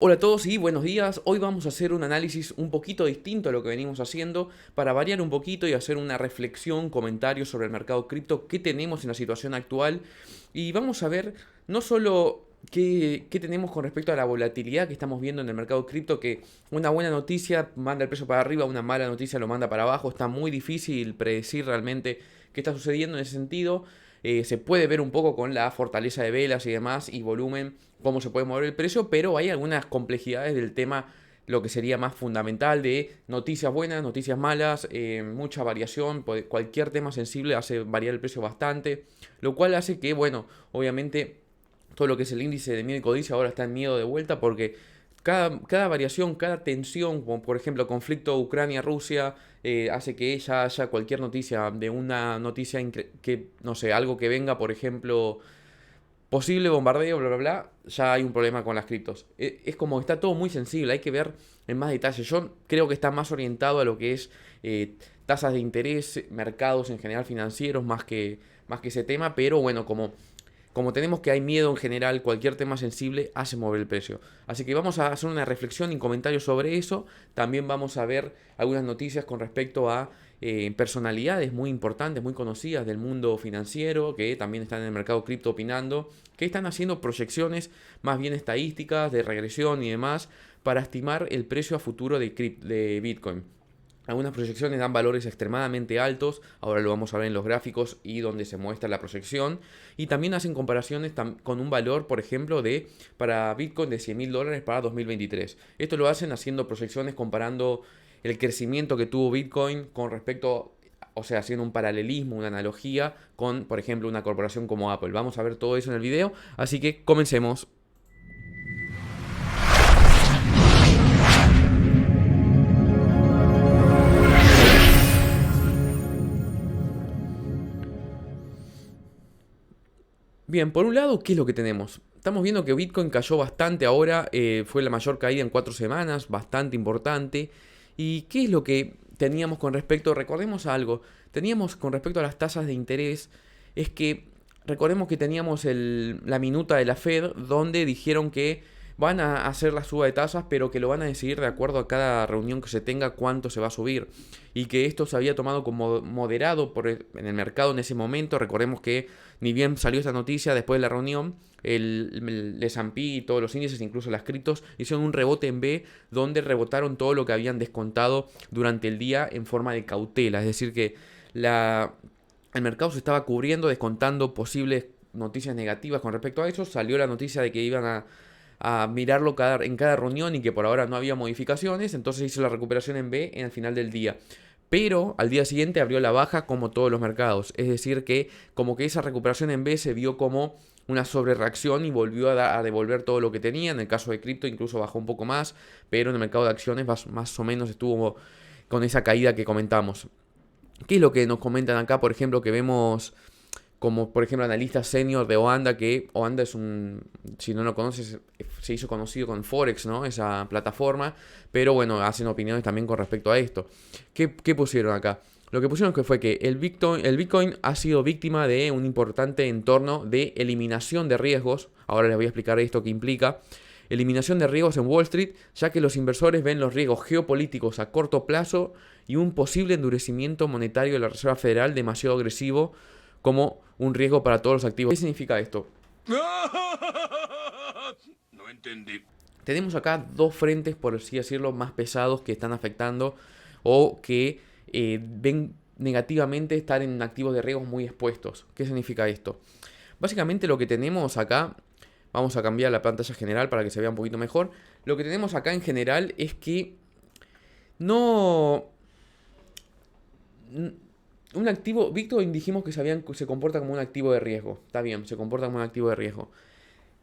Hola a todos y buenos días. Hoy vamos a hacer un análisis un poquito distinto a lo que venimos haciendo para variar un poquito y hacer una reflexión, comentario sobre el mercado cripto, qué tenemos en la situación actual y vamos a ver no solo qué tenemos con respecto a la volatilidad que estamos viendo en el mercado cripto, que una buena noticia manda el precio para arriba, una mala noticia lo manda para abajo, está muy difícil predecir realmente qué está sucediendo en ese sentido. Se puede ver un poco con la fortaleza de velas y demás y volumen cómo se puede mover el precio, pero hay algunas complejidades del tema, lo que sería más fundamental de noticias buenas, noticias malas, mucha variación, cualquier tema sensible hace variar el precio bastante, lo cual hace que, bueno, obviamente todo lo que es el índice de miedo y codicia ahora está en miedo de vuelta porque cada variación, cada tensión, como por ejemplo conflicto Ucrania-Rusia, hace que ya haya cualquier noticia de una noticia que, no sé, algo que venga, por ejemplo, posible bombardeo, bla, bla, bla, ya hay un problema con las criptos. Es como que está todo muy sensible, hay que ver en más detalle. Yo creo que está más orientado a lo que es tasas de interés, mercados en general financieros, más que ese tema, pero bueno, como tenemos que hay miedo en general, cualquier tema sensible hace mover el precio. Así que vamos a hacer una reflexión y comentarios sobre eso. También vamos a ver algunas noticias con respecto a personalidades muy importantes, muy conocidas del mundo financiero, que también están en el mercado cripto opinando, que están haciendo proyecciones más bien estadísticas de regresión y demás para estimar el precio a futuro de Bitcoin. Algunas proyecciones dan valores extremadamente altos, ahora lo vamos a ver en los gráficos y donde se muestra la proyección. Y también hacen comparaciones con un valor, por ejemplo, para Bitcoin de $100.000 para 2023. Esto lo hacen haciendo proyecciones comparando el crecimiento que tuvo Bitcoin con respecto, o sea, haciendo un paralelismo, una analogía con, por ejemplo, una corporación como Apple. Vamos a ver todo eso en el video, así que comencemos. Bien, por un lado, ¿qué es lo que tenemos? Estamos viendo que Bitcoin cayó bastante ahora, fue la mayor caída en 4 semanas, bastante importante. ¿Y qué es lo que teníamos con respecto? Recordemos algo, teníamos con respecto a las tasas de interés, es que recordemos que teníamos la minuta de la Fed donde dijeron que van a hacer la suba de tasas, pero que lo van a decidir de acuerdo a cada reunión que se tenga cuánto se va a subir. Y que esto se había tomado como moderado en el mercado en ese momento. Recordemos que ni bien salió esta noticia después de la reunión, el S&P y todos los índices, incluso las criptos, hicieron un rebote en B donde rebotaron todo lo que habían descontado durante el día en forma de cautela. Es decir, que el mercado se estaba cubriendo, descontando posibles noticias negativas con respecto a eso. Salió la noticia de que iban a mirarlo en cada reunión y que por ahora no había modificaciones. Entonces hizo la recuperación en B en el final del día. Pero al día siguiente abrió la baja como todos los mercados. Es decir, que como que esa recuperación en B se vio como una sobrereacción y volvió a devolver todo lo que tenía. En el caso de cripto incluso bajó un poco más, pero en el mercado de acciones más o menos estuvo con esa caída que comentamos. ¿Qué es lo que nos comentan acá? Por ejemplo, que vemos como por ejemplo analistas senior de Oanda, que Oanda es si no lo conoces, se hizo conocido con Forex, ¿no? Esa plataforma, pero bueno, hacen opiniones también con respecto a esto. ¿Qué pusieron acá? Lo que pusieron fue que el Bitcoin ha sido víctima de un importante entorno de eliminación de riesgos. Ahora les voy a explicar esto que implica. Eliminación de riesgos en Wall Street, ya que los inversores ven los riesgos geopolíticos a corto plazo y un posible endurecimiento monetario de la Reserva Federal demasiado agresivo como un riesgo para todos los activos. ¿Qué significa esto? No entendí. Tenemos acá dos frentes, por así decirlo, más pesados que están afectando o que ven negativamente estar en activos de riesgos muy expuestos. ¿Qué significa esto? Básicamente lo que tenemos acá, vamos a cambiar la pantalla general para que se vea un poquito mejor. Lo que tenemos acá en general es que no... Un activo, Bitcoin dijimos que se comporta como un activo de riesgo. Está bien, se comporta como un activo de riesgo.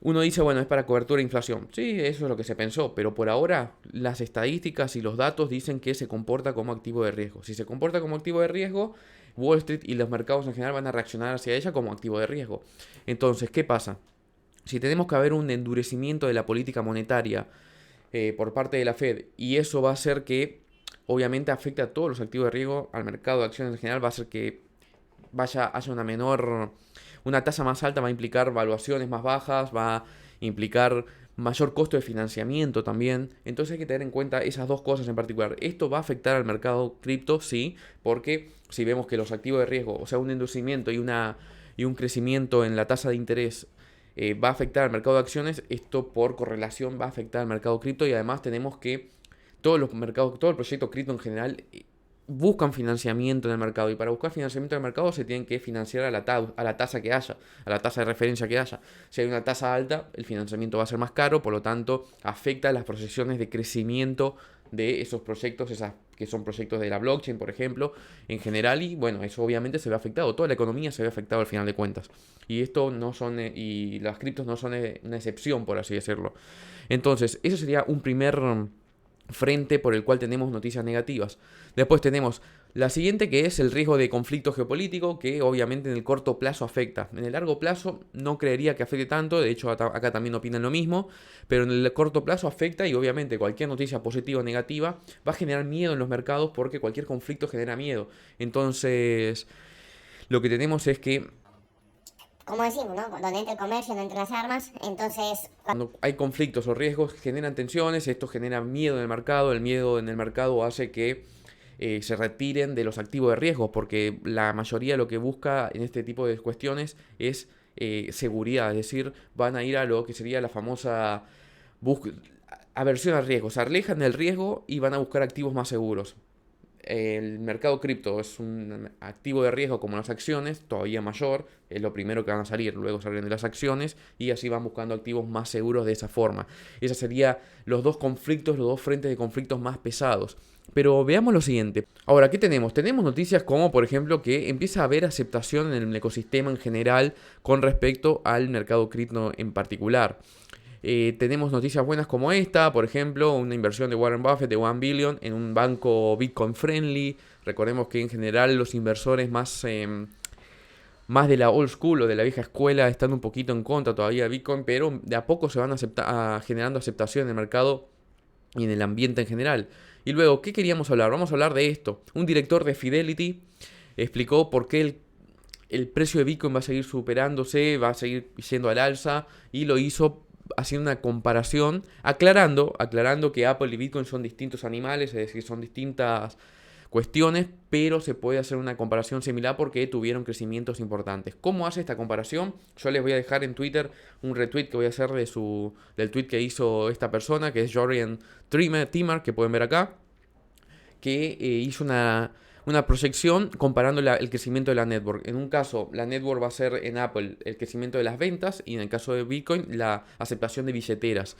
Uno dice, bueno, es para cobertura de inflación. Sí, eso es lo que se pensó, pero por ahora las estadísticas y los datos dicen que se comporta como activo de riesgo. Si se comporta como activo de riesgo, Wall Street y los mercados en general van a reaccionar hacia ella como activo de riesgo. Entonces, ¿qué pasa? Si tenemos que haber un endurecimiento de la política monetaria por parte de la Fed y eso va a hacer que obviamente afecte a todos los activos de riesgo, al mercado de acciones en general, va a hacer que haya una tasa más alta, va a implicar valuaciones más bajas, va a implicar mayor costo de financiamiento también. Entonces hay que tener en cuenta esas dos cosas en particular. ¿Esto va a afectar al mercado cripto? Sí, porque si vemos que los activos de riesgo, o sea, un endurecimiento y un crecimiento en la tasa de interés va a afectar al mercado de acciones, esto por correlación va a afectar al mercado cripto y además tenemos que todos los mercados, todo el proyecto cripto en general buscan financiamiento en el mercado y para buscar financiamiento en el mercado se tienen que financiar a la tasa que haya, a la tasa de referencia que haya. Si hay una tasa alta, el financiamiento va a ser más caro, por lo tanto afecta las proyecciones de crecimiento de esos proyectos, esas que son proyectos de la blockchain, por ejemplo, en general, y bueno, eso obviamente se ve afectado, toda la economía se ve afectada al final de cuentas. Y esto no son, y las criptos no son una excepción, por así decirlo. Entonces, eso sería un primer frente por el cual tenemos noticias negativas. Después tenemos la siguiente, que es el riesgo de conflicto geopolítico, que obviamente en el corto plazo afecta. En el largo plazo no creería que afecte tanto, de hecho acá también opinan lo mismo, pero en el corto plazo afecta y obviamente cualquier noticia positiva o negativa va a generar miedo en los mercados porque cualquier conflicto genera miedo. Entonces, lo que tenemos es que como decimos, ¿no? Donde entra el comercio, no entran las armas, entonces... cuando hay conflictos o riesgos generan tensiones, esto genera miedo en el mercado, el miedo en el mercado hace que se retiren de los activos de riesgo, porque la mayoría lo que busca en este tipo de cuestiones es seguridad, es decir, van a ir a lo que sería la famosa aversión al riesgo, se alejan del riesgo y van a buscar activos más seguros. El mercado cripto es un activo de riesgo como las acciones, todavía mayor, es lo primero que van a salir, luego salen de las acciones y así van buscando activos más seguros de esa forma. Esos serían los dos conflictos, los dos frentes de conflictos más pesados. Pero veamos lo siguiente. Ahora, ¿qué tenemos? Tenemos noticias como, por ejemplo, que empieza a haber aceptación en el ecosistema en general con respecto al mercado cripto en particular. Tenemos noticias buenas como esta, por ejemplo, una inversión de Warren Buffett de 1 billion en un banco Bitcoin friendly. Recordemos que en general los inversores más de la old school o de la vieja escuela están un poquito en contra todavía de Bitcoin, pero de a poco se van generando aceptación en el mercado y en el ambiente en general. Y luego, ¿qué queríamos hablar? Vamos a hablar de esto. Un director de Fidelity explicó por qué el precio de Bitcoin va a seguir superándose, va a seguir yendo al alza y lo hizo haciendo una comparación, aclarando que Apple y Bitcoin son distintos animales, es decir, son distintas cuestiones, pero se puede hacer una comparación similar porque tuvieron crecimientos importantes. ¿Cómo hace esta comparación? Yo les voy a dejar en Twitter un retweet que voy a hacer del tweet que hizo esta persona, que es Jorian Timmer, que pueden ver acá, que hizo una proyección comparando el crecimiento de la network. En un caso, la network va a ser en Apple el crecimiento de las ventas y en el caso de Bitcoin la aceptación de billeteras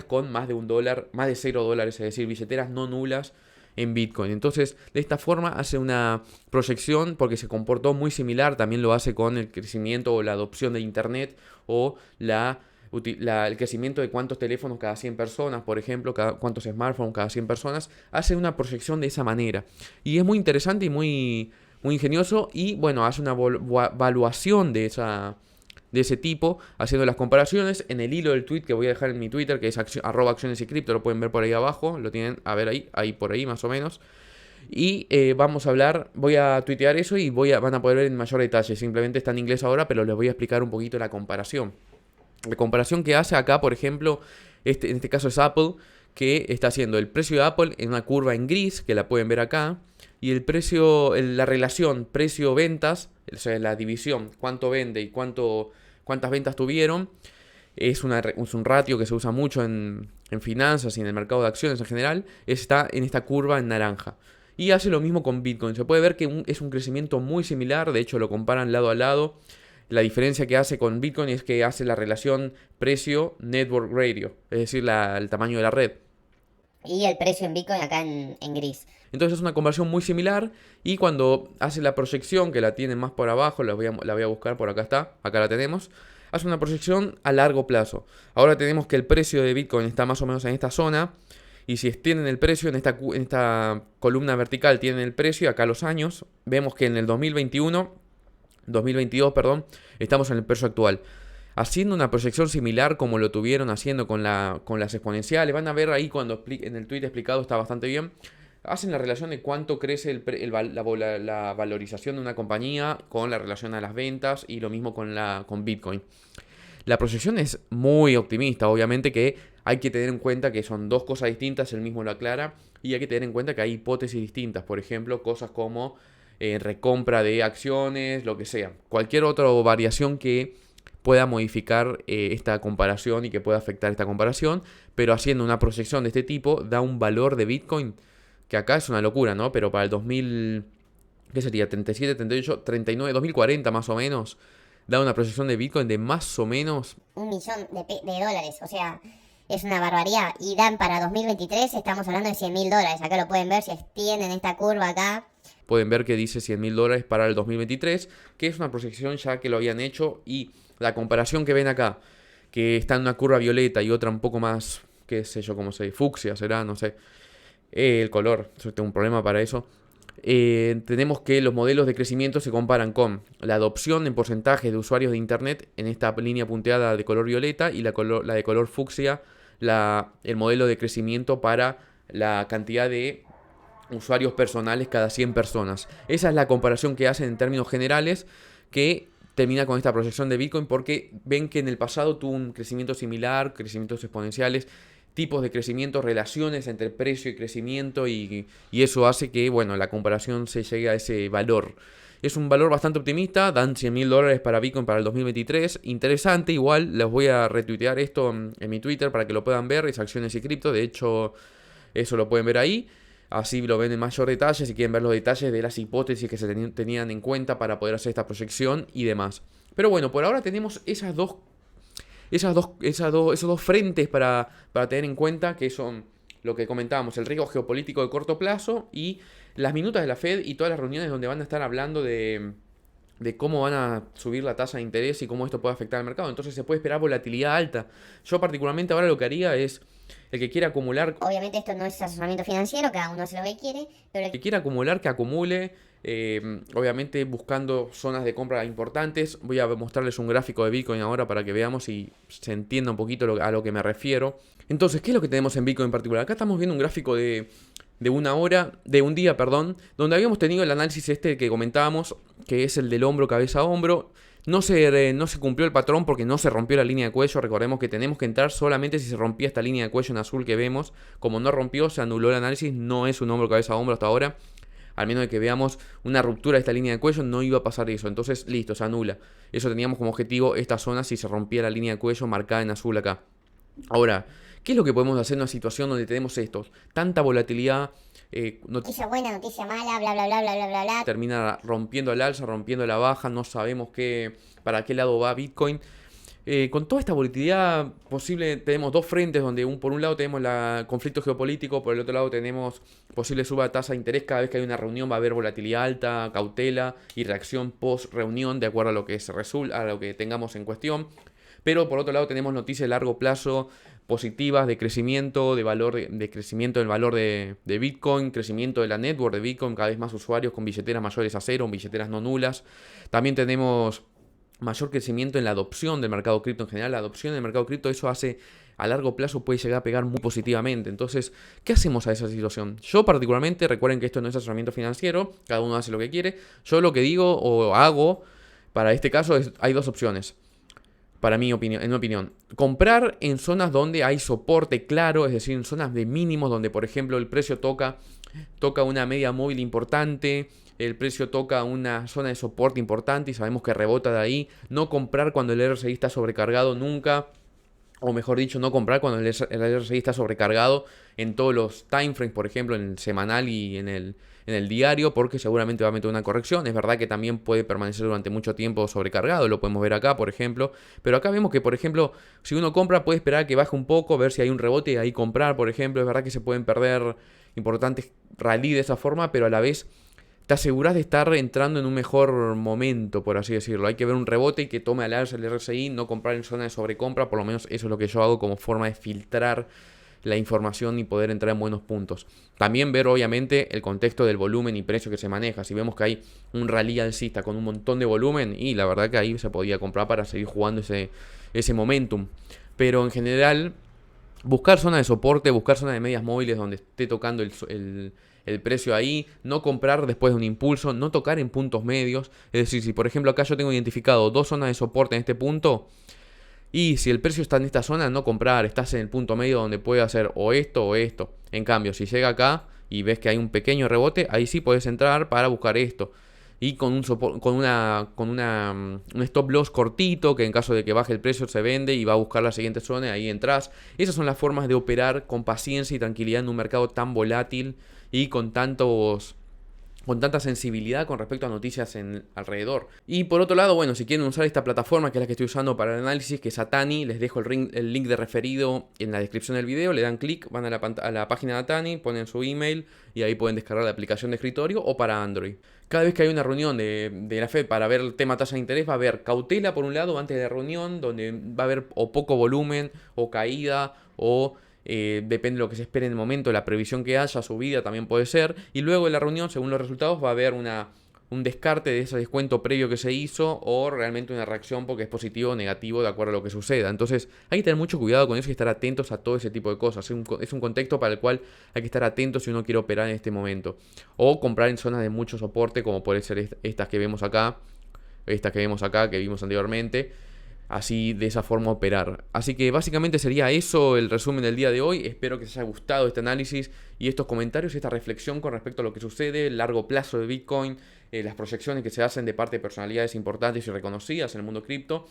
con más de $1, más de $0, es decir, billeteras no nulas en Bitcoin. Entonces, de esta forma hace una proyección porque se comportó muy similar, también lo hace con el crecimiento o la adopción de Internet o el crecimiento de cuántos teléfonos cada 100 personas, por ejemplo, cuántos smartphones cada 100 personas, hace una proyección de esa manera. Y es muy interesante y muy ingenioso y bueno, hace una evaluación de ese tipo, haciendo las comparaciones en el hilo del tweet que voy a dejar en mi Twitter, que es @acciones y cripto, lo pueden ver por ahí abajo, lo tienen a ver ahí por ahí más o menos. Y vamos a hablar, voy a tuitear eso y van a poder ver en mayor detalle. Simplemente está en inglés ahora, pero les voy a explicar un poquito la comparación. La comparación que hace acá, por ejemplo, en este caso es Apple, que está haciendo el precio de Apple en una curva en gris, que la pueden ver acá, y el precio, la relación precio-ventas, o sea, la división, cuánto vende y cuántas ventas tuvieron, es un ratio que se usa mucho en finanzas y en el mercado de acciones en general, está en esta curva en naranja. Y hace lo mismo con Bitcoin. Se puede ver que es un crecimiento muy similar, de hecho lo comparan lado a lado. La diferencia que hace con Bitcoin es que hace la relación precio-network ratio, es decir, el tamaño de la red. Y el precio en Bitcoin acá en gris. Entonces es una conversión muy similar y cuando hace la proyección, que la tienen más por abajo, la voy a buscar, por acá está, acá la tenemos, hace una proyección a largo plazo. Ahora tenemos que el precio de Bitcoin está más o menos en esta zona y si tienen el precio, en esta columna vertical tienen el precio, acá los años, vemos que en el 2022, perdón, estamos en el precio actual. Haciendo una proyección similar como lo tuvieron haciendo con las exponenciales, van a ver ahí cuando en el tweet explicado está bastante bien. Hacen la relación de cuánto crece la valorización de una compañía con la relación a las ventas y lo mismo con Bitcoin. La proyección es muy optimista, obviamente que hay que tener en cuenta que son dos cosas distintas, él mismo lo aclara, y hay que tener en cuenta que hay hipótesis distintas, por ejemplo, cosas como recompra de acciones, lo que sea, cualquier otra variación que pueda modificar esta comparación y que pueda afectar esta comparación, pero haciendo una proyección de este tipo da un valor de Bitcoin que acá es una locura, ¿no? Pero para el 2000, ¿qué sería? 37, 38, 39, 2040 más o menos, da una proyección de Bitcoin de más o menos 1 millón de dólares, o sea, es una barbaridad. Y dan para 2023, estamos hablando de 100 mil dólares. Acá lo pueden ver si extienden esta curva acá. pueden ver que dice 100 mil dólares para el 2023, que es una proyección ya que lo habían hecho y la comparación que ven acá, que está en una curva violeta y otra un poco más, qué sé yo, cómo se dice, fucsia será, no sé, el color, yo tengo un problema para eso. Tenemos que los modelos de crecimiento se comparan con la adopción en porcentaje de usuarios de Internet en esta línea punteada de color violeta y la de color fucsia, el modelo de crecimiento para la cantidad de usuarios personales cada 100 personas. Esa es la comparación que hacen en términos generales, que termina con esta proyección de Bitcoin porque ven que en el pasado tuvo un crecimiento similar, crecimientos exponenciales, tipos de crecimiento, relaciones entre precio y crecimiento y eso hace que, bueno, la comparación se llegue a ese valor. Es un valor bastante optimista, dan 100 mil dólares para Bitcoin para el 2023. Interesante, igual les voy a retuitear esto en mi Twitter para que lo puedan ver, es acciones y cripto, de hecho eso lo pueden ver ahí. Así lo ven en mayor detalle, si quieren ver los detalles de las hipótesis que se tenían en cuenta para poder hacer esta proyección y demás. Pero bueno, por ahora tenemos esos dos frentes para tener en cuenta, que son lo que comentábamos, el riesgo geopolítico de corto plazo y las minutas de la Fed y todas las reuniones donde van a estar hablando de cómo van a subir la tasa de interés y cómo esto puede afectar al mercado. Entonces se puede esperar volatilidad alta. Yo particularmente ahora lo que haría es, el que quiera acumular, Obviamente esto no es asesoramiento financiero, cada uno hace lo que quiere, pero el que quiera acumular, que acumule, obviamente buscando zonas de compra importantes. Voy a mostrarles un gráfico de Bitcoin ahora para que veamos y se entienda un poquito a lo que me refiero. Entonces, ¿qué es lo que tenemos en Bitcoin en particular? Acá estamos viendo un gráfico de una hora, de un día, perdón, donde habíamos tenido el análisis este que comentábamos, que es el del hombro, cabeza a hombro. No se cumplió el patrón porque no se rompió la línea de cuello. Recordemos que tenemos que entrar solamente si se rompía esta línea de cuello en azul que vemos. Como no rompió, se anuló el análisis. No es un hombro, cabeza a hombro hasta ahora. Al menos de que veamos una ruptura de esta línea de cuello, no iba a pasar eso. Entonces, listo, se anula. Eso teníamos como objetivo esta zona si se rompía la línea de cuello marcada en azul acá. Ahora, ¿qué es lo que podemos hacer en una situación donde tenemos tanta volatilidad? Noticia buena, noticia mala, bla, bla, bla, bla, bla, bla, bla. Termina rompiendo el alza, rompiendo la baja, no sabemos para qué lado va Bitcoin. Con toda esta volatilidad posible, tenemos dos frentes donde por un lado tenemos el conflicto geopolítico, por el otro lado tenemos posible suba de tasa de interés. Cada vez que hay una reunión va a haber volatilidad alta, cautela y reacción post reunión de acuerdo a lo que se resulta, a lo que tengamos en cuestión. Pero por otro lado tenemos noticias de largo plazo positivas de crecimiento, de crecimiento del valor de Bitcoin, crecimiento de la network de Bitcoin, cada vez más usuarios con billeteras mayores a cero, billeteras no nulas. También tenemos mayor crecimiento en la adopción del mercado cripto en general. La adopción del mercado cripto, eso hace a largo plazo puede llegar a pegar muy positivamente. Entonces, ¿qué hacemos a esa situación? Yo particularmente, recuerden que esto no es asesoramiento financiero, cada uno hace lo que quiere. Yo lo que digo o hago para este caso hay dos opciones. Para mi opinión, en mi opinión, comprar en zonas donde hay soporte claro, es decir, en zonas de mínimos donde, por ejemplo, el precio toca una media móvil importante, el precio toca una zona de soporte importante y sabemos que rebota de ahí. No comprar cuando el RSI está sobrecargado nunca, o mejor dicho, no comprar cuando el RSI está sobrecargado en todos los timeframes, por ejemplo, en el semanal y en el diario, porque seguramente va a meter una corrección. Es verdad que también puede permanecer durante mucho tiempo sobrecargado, lo podemos ver acá, por ejemplo. Pero acá vemos que, por ejemplo, si uno compra, puede esperar a que baje un poco, ver si hay un rebote y ahí comprar, por ejemplo. Es verdad que se pueden perder importantes rally de esa forma, pero a la vez te aseguras de estar entrando en un mejor momento, por así decirlo. Hay que ver un rebote y que tome al alza el RSI, no comprar en zona de sobrecompra. Por lo menos eso es lo que yo hago como forma de filtrar la información y poder entrar en buenos puntos. También ver obviamente el contexto del volumen y precio que se maneja. Si vemos que hay un rally alcista con un montón de volumen, y la verdad que ahí se podía comprar para seguir jugando ese momentum. Pero en general, buscar zona de soporte, buscar zona de medias móviles donde esté tocando el precio ahí, no comprar después de un impulso, no tocar en puntos medios. Es decir, si por ejemplo acá yo tengo identificado dos zonas de soporte en este punto, Y si el precio está en esta zona, no comprar, estás en el punto medio donde puede hacer o esto o esto. En cambio, si llega acá y ves que hay un pequeño rebote, ahí sí puedes entrar para buscar esto. Y con un stop loss cortito, que en caso de que baje el precio se vende y va a buscar la siguiente zona y ahí entras. Esas son las formas de operar con paciencia y tranquilidad en un mercado tan volátil y con tanta sensibilidad con respecto a noticias alrededor. Y por otro lado, bueno, si quieren usar esta plataforma, que es la que estoy usando para el análisis, que es Atani, les dejo el link de referido en la descripción del video, le dan clic, van a la página de Atani, ponen su email y ahí pueden descargar la aplicación de escritorio o para Android. Cada vez que hay una reunión de la Fed para ver el tema tasa de interés, va a haber cautela por un lado antes de la reunión, donde va a haber o poco volumen, o caída, o depende de lo que se espere en el momento, la previsión que haya, subida también puede ser. Y luego en la reunión, según los resultados, va a haber un descarte de ese descuento previo que se hizo o realmente una reacción porque es positivo o negativo de acuerdo a lo que suceda. Entonces hay que tener mucho cuidado con eso y estar atentos a todo ese tipo de cosas. Es un contexto para el cual hay que estar atentos si uno quiere operar en este momento. O comprar en zonas de mucho soporte como puede ser estas que vemos acá, que vimos anteriormente. Así, de esa forma operar. Así que básicamente sería eso el resumen del día de hoy. Espero que les haya gustado este análisis y estos comentarios, esta reflexión con respecto a lo que sucede, el largo plazo de Bitcoin, las proyecciones que se hacen de parte de personalidades importantes y reconocidas en el mundo cripto,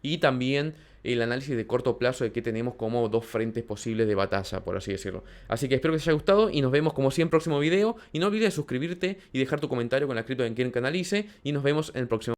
y también el análisis de corto plazo de que tenemos como dos frentes posibles de batalla, por así decirlo. Así que espero que les haya gustado y nos vemos como siempre en el próximo video. Y no olvides suscribirte y dejar tu comentario con la cripto que quieren que analice. Y nos vemos en el próximo.